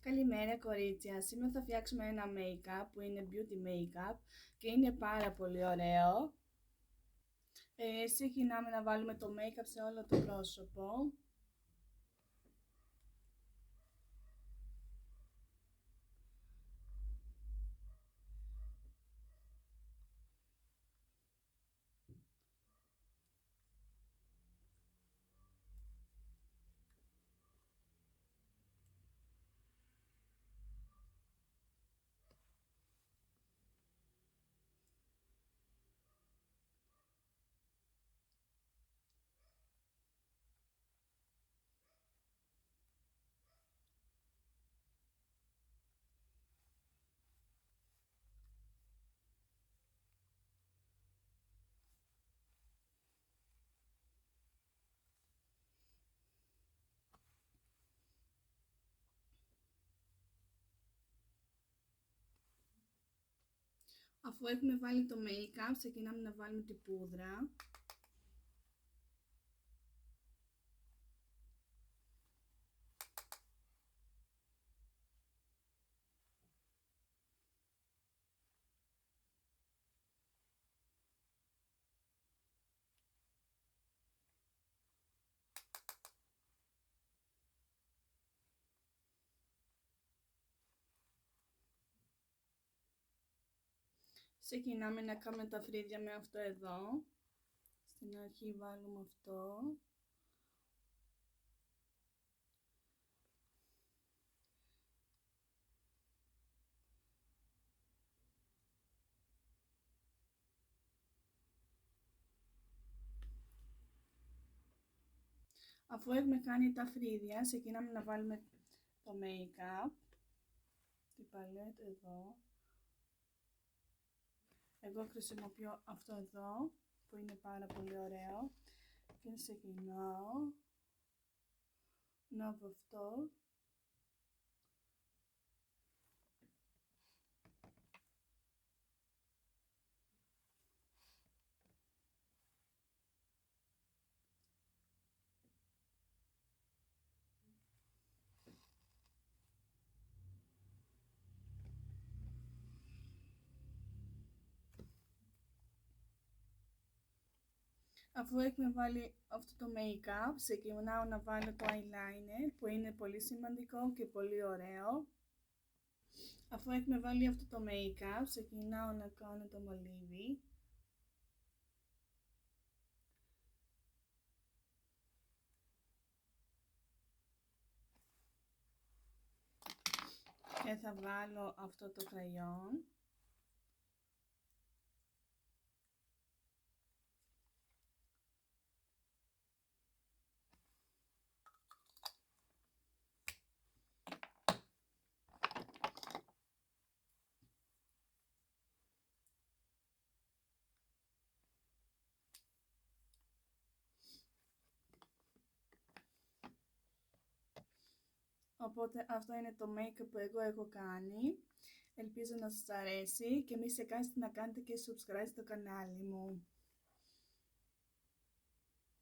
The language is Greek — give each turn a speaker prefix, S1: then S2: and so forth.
S1: Καλημέρα κορίτσια, σήμερα θα φτιάξουμε ένα make-up που είναι beauty make-up και είναι πάρα πολύ ωραίο. Ξεκινάμε να βάλουμε το make-up σε όλο το πρόσωπο. Αφού έχουμε βάλει το make-up, ξεκινάμε να βάλουμε την πούδρα. Ξεκινάμε να κάνουμε τα φρύδια με αυτό εδώ. Στην αρχή βάλουμε αυτό. Αφού έχουμε κάνει τα φρύδια, ξεκινάμε να βάλουμε το make-up. Την παλέτα εδώ. Εγώ χρησιμοποιώ αυτό εδώ που είναι πάρα πολύ ωραίο και ξεκινάω να δω αυτό. Αφού έχουμε βάλει αυτό το make-up, ξεκινάω να βάλω το eyeliner που είναι πολύ σημαντικό και πολύ ωραίο. Αφού έχουμε βάλει αυτό το make-up, ξεκινάω να κάνω το μολύβι. Και θα βάλω αυτό το κραγιόν. Οπότε αυτό είναι το make-up που εγώ έχω κάνει. Ελπίζω να σας αρέσει και μη ξεχάσετε να κάνετε και subscribe στο κανάλι μου.